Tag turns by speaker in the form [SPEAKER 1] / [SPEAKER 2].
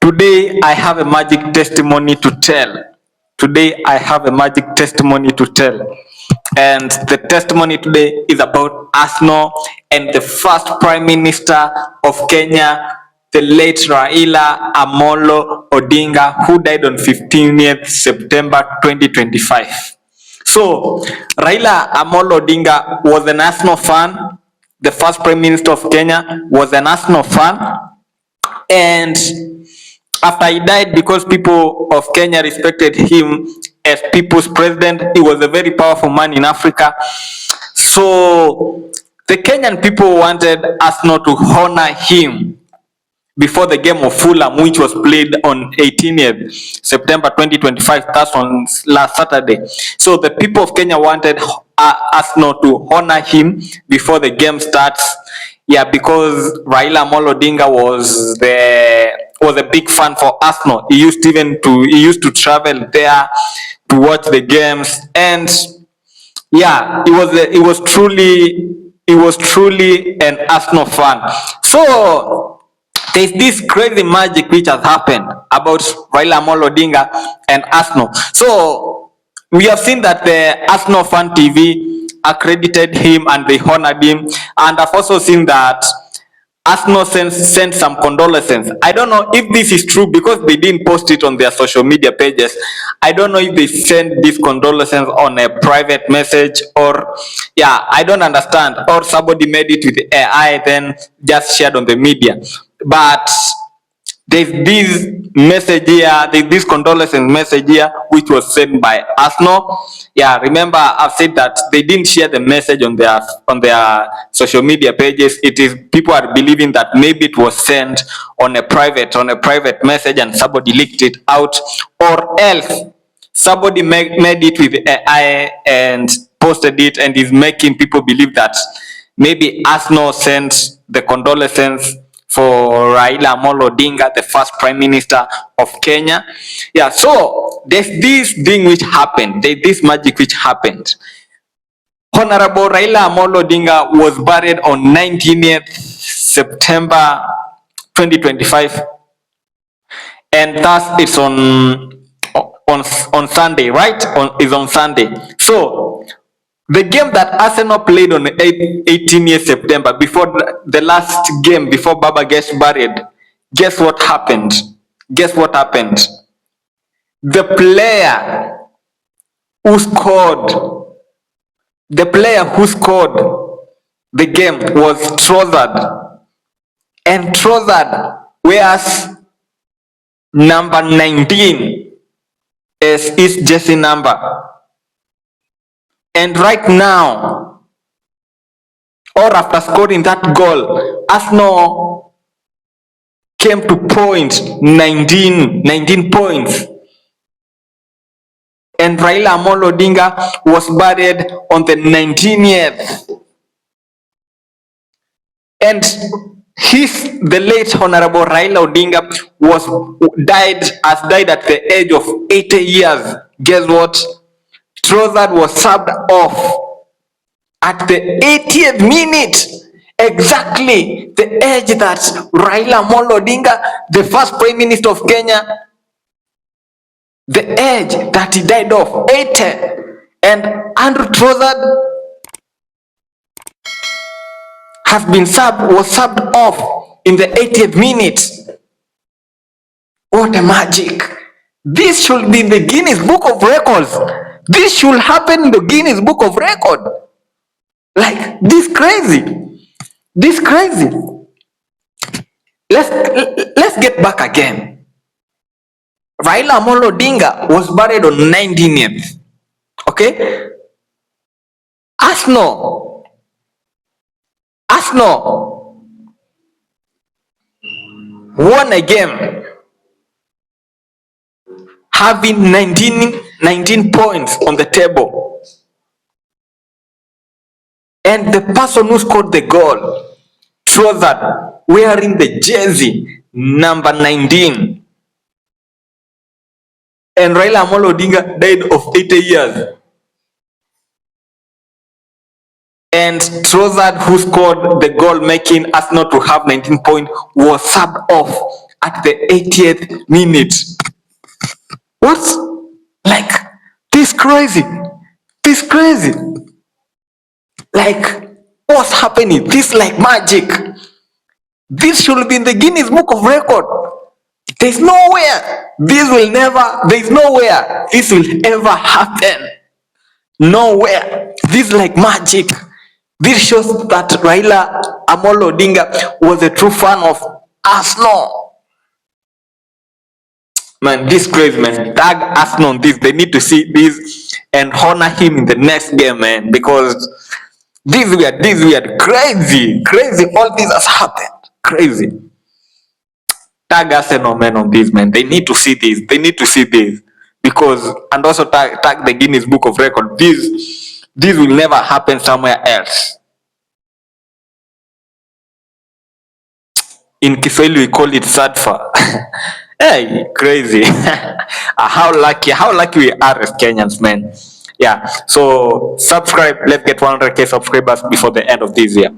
[SPEAKER 1] Today I have a magic testimony to tell. Today I have a magic testimony to tell. And the testimony today is about Arsenal and the first Prime Minister of Kenya, the late Raila Amolo Odinga, who died on 15th September 2025. So, Raila Amolo Odinga was an Arsenal fan. The first Prime Minister of Kenya was an Arsenal fan. And after he died, because people of Kenya respected him as people's president, he was a very powerful man in Africa. So the Kenyan people wanted Arsenal to honor him before the game of Fulham, which was played on 18th September 2025, that's on last Saturday. So the people of Kenya wanted Arsenal to honor him before the game starts. Yeah, because Raila Amolo Odinga was a big fan for Arsenal. He used to travel there to watch the games, and yeah, he was truly an Arsenal fan. So there's this crazy magic which has happened about Raila Amolo Odinga and Arsenal. So we have seen that the Arsenal Fan TV accredited him and they honored him, and I've also seen that Arsenal sent some condolences. I don't know if this is true because they didn't post it on their social media pages. I don't know if they sent these condolences on a private message, or yeah, I don't understand, or somebody made it with AI then just shared on the media. But there's this message here, there's this condolences message here, which was sent by Arsenal. Yeah, remember I've said that they didn't share the message on their social media pages. It is people are believing that maybe it was sent on a private message and somebody leaked it out, or else somebody made it with AI and posted it and is making people believe that maybe Arsenal sent the condolences for Raila Amolo Odinga, the first Prime Minister of Kenya. Yeah, so there's this thing which happened, there's this magic which happened. Honorable Raila Amolo Odinga was buried on 19th September 2025, and thus it's on Sunday, right? Is on Sunday. So the game that Arsenal played on 18th September, before the last game, before Baba gets buried, guess what happened? Guess what happened? The player who scored the game was Trossard. And Trossard wears number 19 as his jersey number. And right now, or after scoring that goal, Arsenal came to points, 19 points. And Raila Amolo Odinga was buried on the 19th. And the late Honorable Raila Odinga died at the age of 80 years. Guess what? Trossard was subbed off at the 80th minute, exactly the age that Raila Amolo Odinga, the first Prime Minister of Kenya, the age that he died of, 80. And Andrew Trossard was subbed off in the 80th minute. What a magic! This should be in the Guinness Book of Records. This should happen in the Guinness Book of Record. Like this crazy. Let's get back again. Raila Amolo Odinga was buried on 19th. Okay? Arsenal won a game having 19 points on the table, and the person who scored the goal, Trossard, wearing the jersey number 19, and Raila Amolo Odinga died of 80 years, and Trossard, who scored the goal making Arsenal to have 19 points, was subbed off at the 80th minute. What? Like, this crazy. This crazy. Like, what's happening? This like magic. This should be in the Guinness Book of Record. There's nowhere this will ever happen. Nowhere. This is like magic. This shows that Raila Amolo Odinga was a true fan of Arsenal. Man, this crazy, man. Tag Arsenal on this. They need to see this and honor him in the next game, man. Because this weird, crazy. All this has happened. Crazy. Tag Arsenal, man, on this, man. They need to see this. Because, and also tag the Guinness Book of Record. This will never happen somewhere else. In Kiswahili we call it sadfa. Hey, crazy. How lucky we are as Kenyans, man. Yeah, so subscribe. Let's get 100k subscribers before the end of this year.